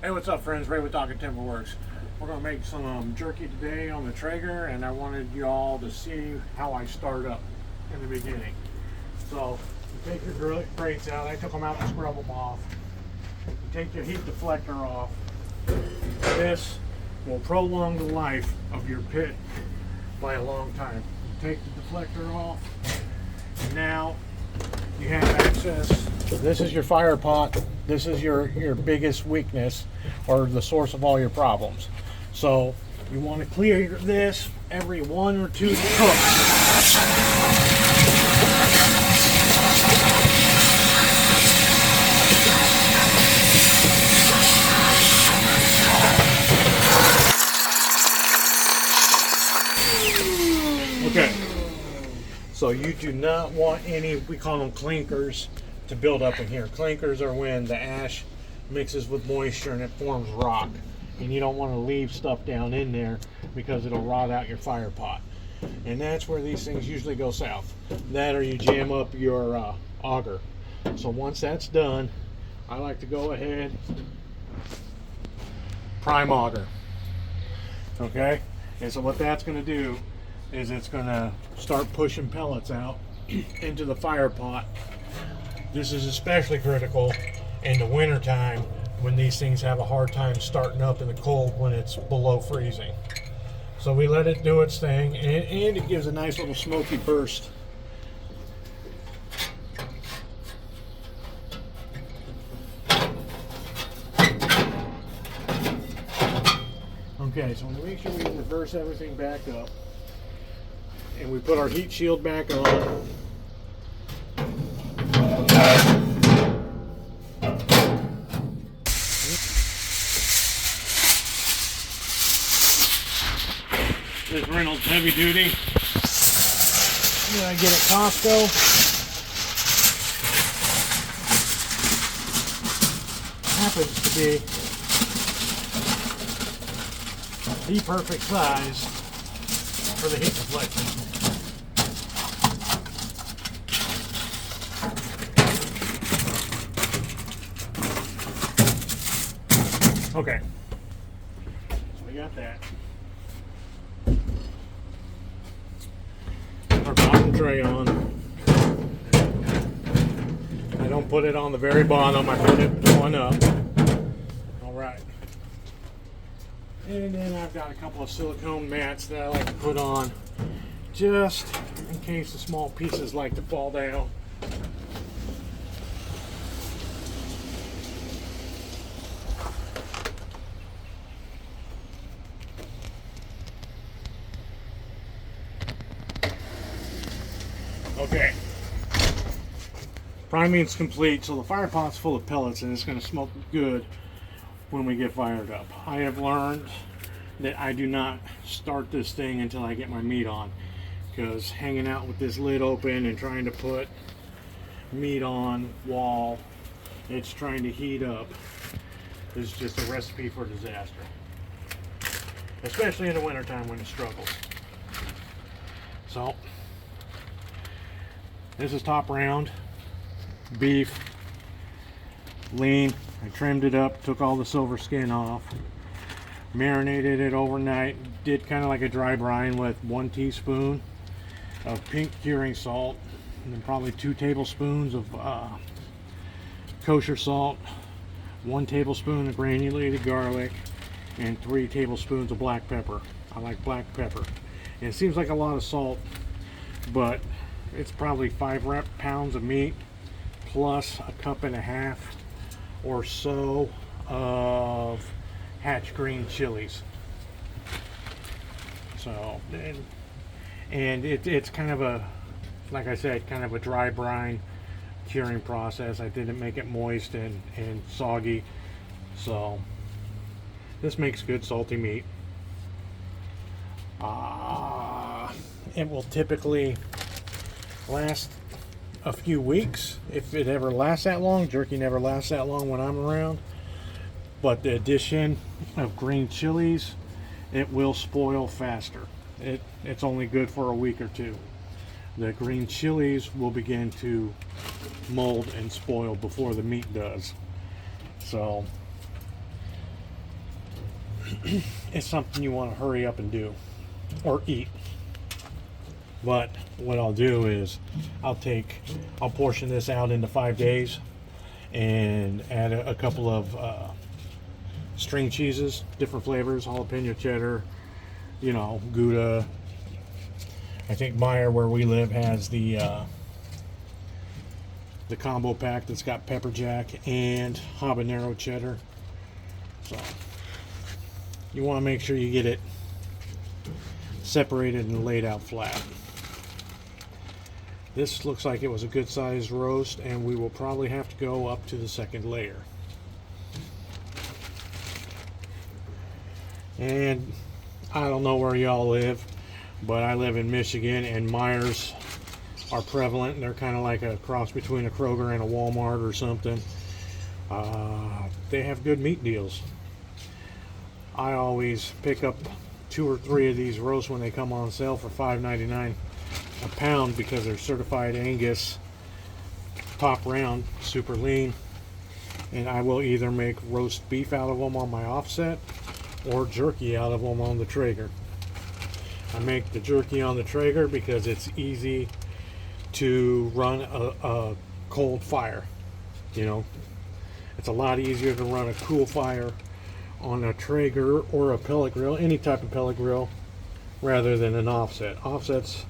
Hey, what's up, friends? Ray with Timber Works. We're going to make some jerky today on the Traeger, and I wanted you all to see how I start up in the beginning. So, you take your grates out. I took them out to scrub them off. You take your heat deflector off. This will prolong the life of your pit by a long time. You take the deflector off, and now you have access. This is your fire pot. This is your biggest weakness or the source of all your problems. So you want to clear this every 1 or 2 cooks. Okay. So you do not want any, we call them clinkers, to build up in here. Clinkers are when the ash mixes with moisture and it forms rock. And you don't want to leave stuff down in there because it'll rot out your fire pot. And that's where these things usually go south. That or you jam up your auger. So once that's done, I like to go ahead, prime auger. Okay? And so what that's going to do is it's going to start pushing pellets out into the fire pot. This is especially critical in the winter time when these things have a hard time starting up in the cold when it's below freezing. So we let it do its thing, and it gives a nice little smoky burst. Okay, so we make sure we reverse everything back up, and we put our heat shield back on. This Reynolds heavy duty that I get at Costco. Happens to be the perfect size for the heat deflection. Okay, so we got that. Our bottom tray on. I don't put it on the very bottom, I put it one up. Alright. And then I've got a couple of silicone mats that I like to put on just in case the small pieces like to fall down. Okay, priming's complete, so the fire pot's full of pellets and it's going to smoke good when we get fired up. I have learned that I do not start this thing until I get my meat on, because hanging out with this lid open and trying to put meat on while it's trying to heat up is just a recipe for disaster, especially in the wintertime when it struggles. So this is top round beef, lean. I trimmed it up, took all the silver skin off, marinated it overnight, did kind of like a dry brine with 1 teaspoon of pink curing salt, and then probably 2 tablespoons of kosher salt, 1 tablespoon of granulated garlic, and 3 tablespoons of black pepper. I like black pepper. And it seems like a lot of salt, but it's probably 5 pounds of meat plus a 1.5 cups or so of hatch green chilies. So, and it's kind of a, like I said, kind of a dry brine curing process. I didn't make it moist and soggy. So this makes good salty meat. It will typically last a few weeks if it ever lasts that long. Jerky never lasts that long when I'm around, but the addition of green chilies, it will spoil faster. It's only good for a week or two. The green chilies will begin to mold and spoil before the meat does. So it's something you want to hurry up and do or eat. But what I'll do is I'll portion this out into 5 days and add a couple of string cheeses, different flavors, jalapeno cheddar, you know, Gouda. I think Meyer, where we live, has the combo pack that's got pepper jack and habanero cheddar. So you want to make sure you get it separated and laid out flat. This looks like it was a good sized roast, and we will probably have to go up to the second layer. And I don't know where y'all live, but I live in Michigan, and Meyers are prevalent. They're kind of like a cross between a Kroger and a Walmart or something. They have good meat deals. I always pick up 2 or 3 of these roasts when they come on sale for $5.99 a pound because they're certified Angus, top round, super lean. And I will either make roast beef out of them on my offset or jerky out of them on the Traeger. I make the jerky on the Traeger because it's easy to run a cold fire. You know, it's a lot easier to run a cool fire on a Traeger or a pellet grill, any type of pellet grill, rather than an offset. Offsets,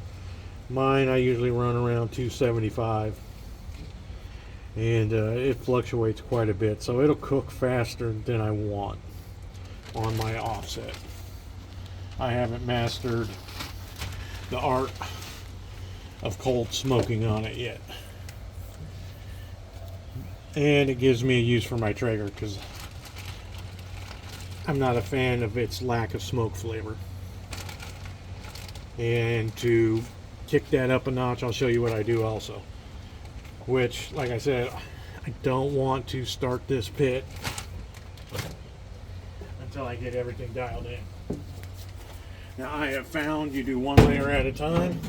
mine I usually run around 275, and it fluctuates quite a bit, so it'll cook faster than I want on my offset. I haven't mastered the art of cold smoking on it yet, and it gives me a use for my Traeger because I'm not a fan of its lack of smoke flavor. And to kick that up a notch, I'll show you what I do also, which, like I said, I don't want to start this pit until I get everything dialed in. Now, I have found you do 1 layer at a time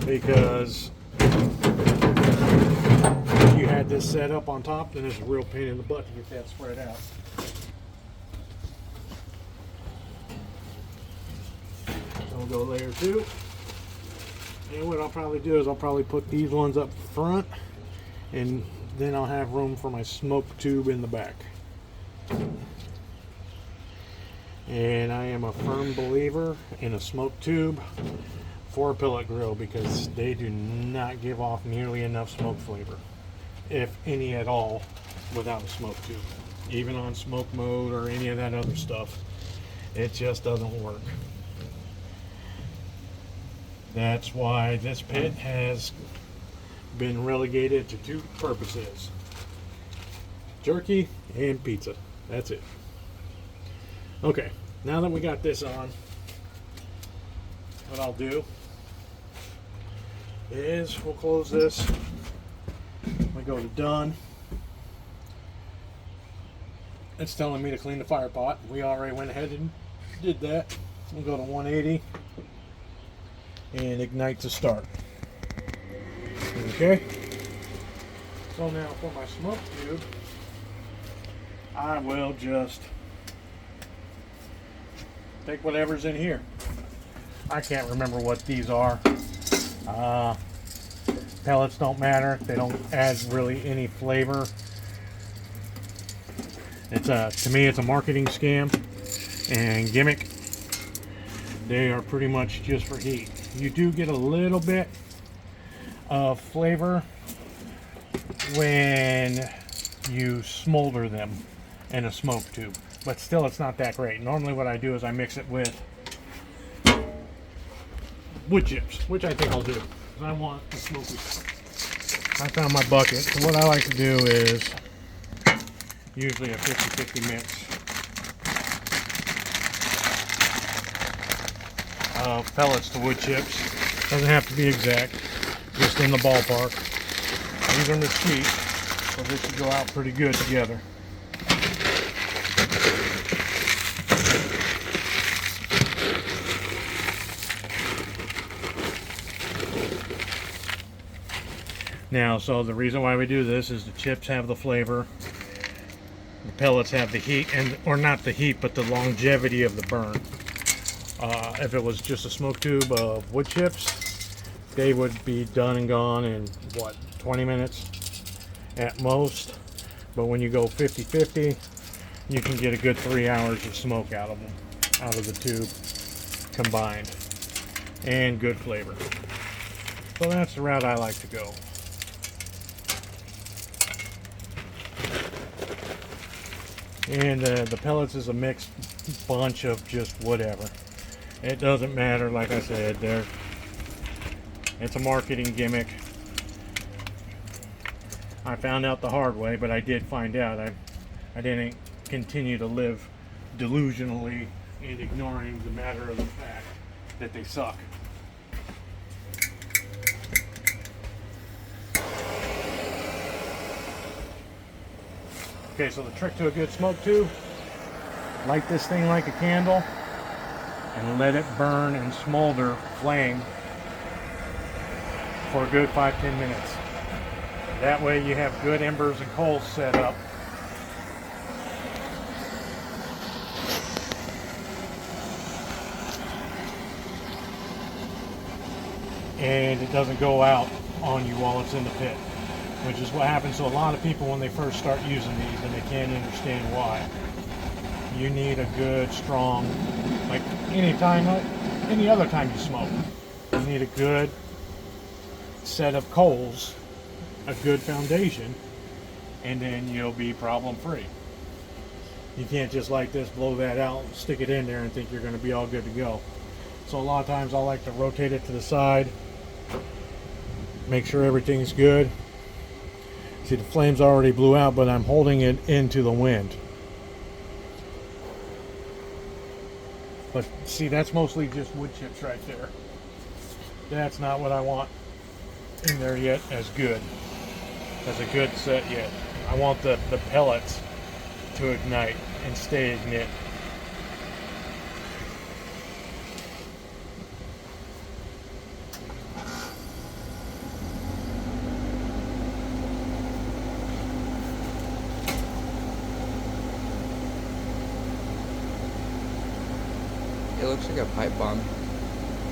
because if you had this set up on top, then it's a real pain in the butt to get that spread out. So we'll go layer 2. And what I'll probably do is I'll probably put these ones up front, and then I'll have room for my smoke tube in the back. And I am a firm believer in a smoke tube for a pellet grill because they do not give off nearly enough smoke flavor, if any at all, without a smoke tube. Even on smoke mode or any of that other stuff, it just doesn't work. That's why this pit has been relegated to 2 purposes: jerky and pizza. That's it. Okay, now that we got this on, what I'll do is we'll close this. We go to done. It's telling me to clean the fire pot. We already went ahead and did that. We'll go to 180 and ignite to start. Okay, so now for my smoke tube, I will just take whatever's in here. I can't remember what these are. Pellets don't matter. They don't add really any flavor. It's to me, it's a marketing scam and gimmick. They are pretty much just for heat. You do get a little bit of flavor when you smolder them in a smoke tube, but still it's not that great. Normally what I do is I mix it with wood chips, which I think I'll do because I want a smoky. I found my bucket, so what I like to do is usually a 50-50 mix of pellets to wood chips. Doesn't have to be exact, just in the ballpark. These are mesquite, so this should go out pretty good together. Now, so the reason why we do this is the chips have the flavor. The pellets have the heat, and or not the heat, but the longevity of the burn. If it was just a smoke tube of wood chips, they would be done and gone in what, 20 minutes at most. But when you go 50-50, you can get a good 3 hours of smoke out of them, out of the tube combined, and good flavor. So that's the route I like to go. And the pellets is a mixed bunch of just whatever. It doesn't matter, like I said, it's a marketing gimmick. I found out the hard way, but I did find out. I didn't continue to live delusionally and ignoring the matter of the fact that they suck. Okay, so the trick to a good smoke tube, light this thing like a candle and let it burn and smolder flame for a good 5-10 minutes. That way you have good embers and coals set up. And it doesn't go out on you while it's in the pit, which is what happens to a lot of people when they first start using these and they can't understand why. You need a good, strong, like any other time you smoke, you need a good set of coals, a good foundation, and then you'll be problem free. You can't just like this, blow that out, and stick it in there and think you're going to be all good to go. So a lot of times I like to rotate it to the side, make sure everything's good. See, the flames already blew out, but I'm holding it into the wind. But see, that's mostly just wood chips right there. That's not what I want in there yet as good, as a good set yet. I want the pellets to ignite and stay ignite. It looks like a pipe bomb.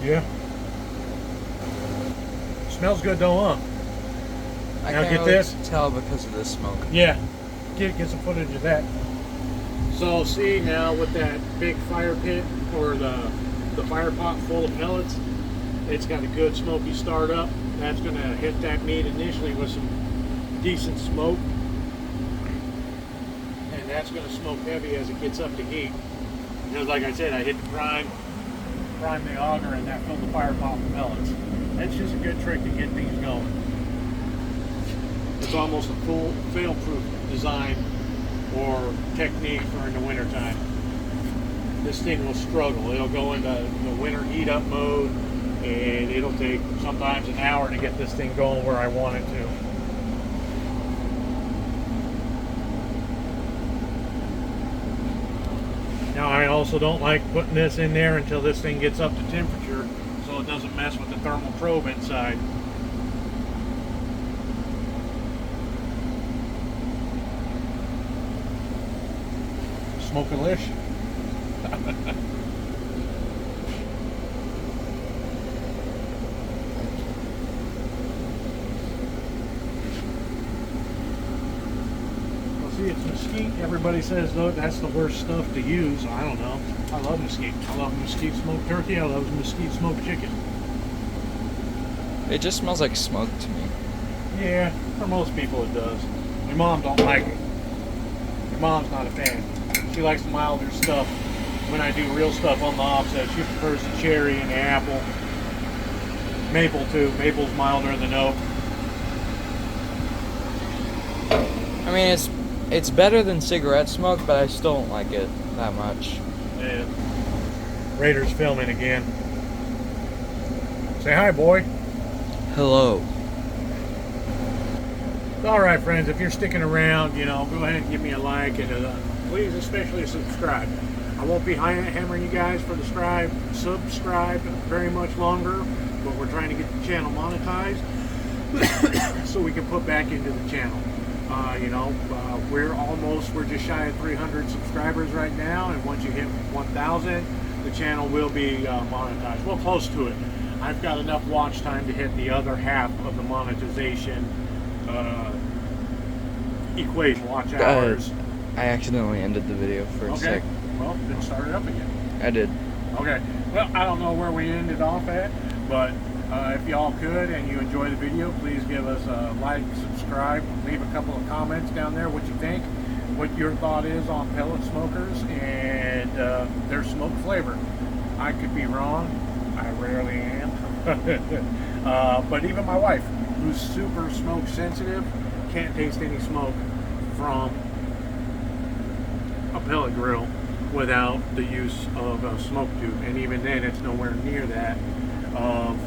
Yeah. Smells good though, huh? I Now can't get really this. tell because of the smoke. Yeah. Get some footage of that. So see now with that big fire pit or the fire pot full of pellets, it's got a good smoky start up. That's going to hit that meat initially with some decent smoke. And that's going to smoke heavy as it gets up to heat. Because like I said, I hit the prime the auger, and that filled the fire pot with pellets. That's just a good trick to get things going. It's almost a full fail-proof design or technique for in the wintertime. This thing will struggle. It'll go into the winter heat up mode, and it'll take sometimes an hour to get this thing going where I want it to. Now I also don't like putting this in there until this thing gets up to temperature, so it doesn't mess with the thermal probe inside. Smoke-a-lish. See, it's mesquite. Everybody says though that's the worst stuff to use. I don't know. I love mesquite. I love mesquite smoked turkey. I love mesquite smoked chicken. It just smells like smoke to me. Yeah, for most people it does. My mom don't like it. My mom's not a fan. She likes the milder stuff. When I do real stuff on the offset, she prefers the cherry and the apple. Maple too. Maple's milder than oak. I mean, it's better than cigarette smoke, but I still don't like it that much. Yeah. Raiders filming again. Say hi, boy. Hello. Alright friends, if you're sticking around, go ahead and give me a like, and please especially subscribe. I won't be hammering you guys for the subscribe very much longer, but we're trying to get the channel monetized so we can put back into the channel. We're just shy of 300 subscribers right now, and once you hit 1,000, the channel will be monetized. Well, close to it. I've got enough watch time to hit the other half of the monetization equation. Watch hours. I accidentally ended the video for a sec. Well, then start it up again. I did. Okay. Well, I don't know where we ended off at, but if y'all could and you enjoy the video, please give us a like, subscribe, leave a couple of comments down there what you think, what your thought is on pellet smokers and their smoke flavor. I could be wrong. I rarely am. But even my wife, who's super smoke sensitive, can't taste any smoke from a pellet grill without the use of a smoke tube, and even then it's nowhere near that of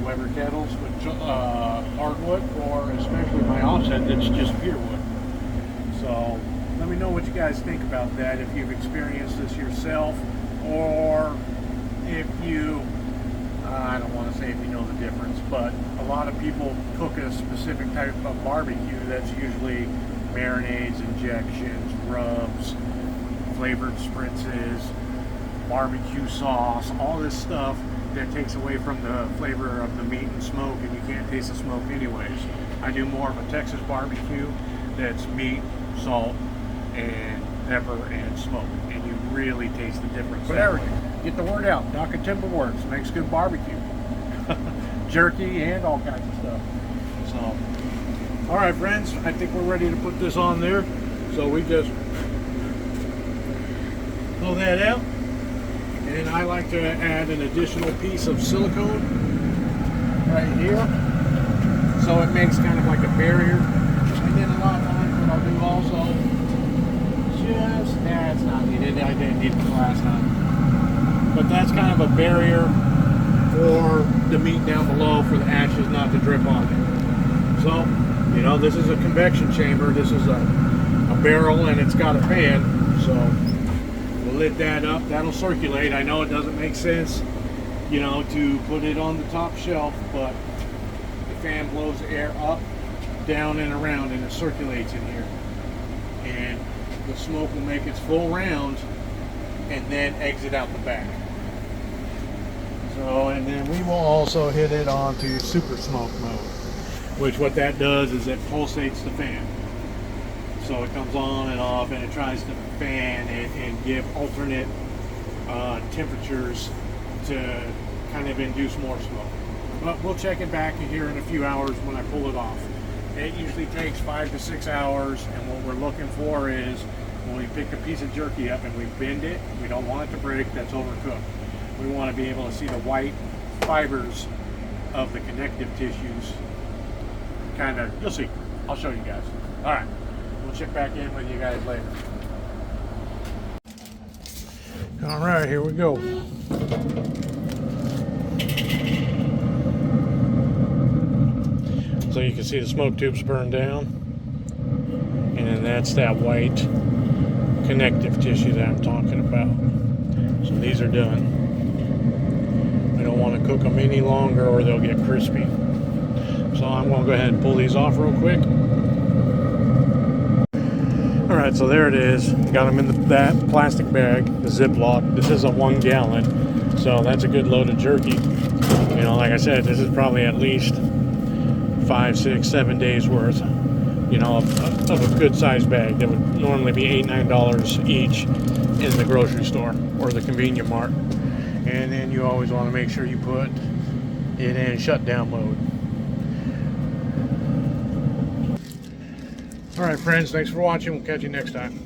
Weber kettles with hardwood, or especially my offset that's just pure wood. So let me know what you guys think about that, if you've experienced this yourself, or if you I don't want to say if you know the difference, but a lot of people cook a specific type of barbecue that's usually marinades, injections, rubs, flavored spritzes, barbecue sauce, all this stuff that takes away from the flavor of the meat and smoke, and you can't taste the smoke anyways. I do more of a Texas barbecue that's meat, salt, and pepper and smoke, and you really taste the difference. But there we go. Get the word out. Traeger Timberline makes good barbecue. Jerky and all kinds of stuff. So, all right, friends, I think we're ready to put this on there. So we just pull that out, and I like to add an additional piece of silicone right here, so it makes kind of like a barrier. And then a lot of times what I'll do also, it's not needed. I didn't need it the last time, but that's kind of a barrier for the meat down below, for the ashes not to drip on it. So, you know, this is a convection chamber. This is a barrel, and it's got a fan. So we'll lit that up. That'll circulate. I know it doesn't make sense, you know, to put it on the top shelf, but the fan blows air up, down, and around, and it circulates in here. And the smoke will make its full round and then exit out the back. So, and then we will also hit it onto super smoke mode, which what that does is it pulsates the fan. So it comes on and off, and it tries to fan it and give alternate temperatures to kind of induce more smoke. But we'll check it back here in a few hours when I pull it off. It usually takes 5 to 6 hours, and what we're looking for is when we pick a piece of jerky up and we bend it, we don't want it to break, that's overcooked. We want to be able to see the white fibers of the connective tissues. Kind of, you'll see. I'll show you guys. All right, we'll check back in with you guys later. All right, here we go. So you can see the smoke tubes burn down, and then that's that white connective tissue that I'm talking about. So these are done. I don't want to cook them any longer or they'll get crispy. So I'm going to go ahead and pull these off real quick. All right, so there it is. Got them in that plastic bag, the Ziploc. This is a 1 gallon, so that's a good load of jerky. You know, like I said, this is probably at least 5, 6, 7 days worth, you know, of a good sized bag that would normally be $8, $9 each in the grocery store or the convenience mart. And then you always want to make sure you put it in shutdown mode. All right, friends, thanks for watching. We'll catch you next time.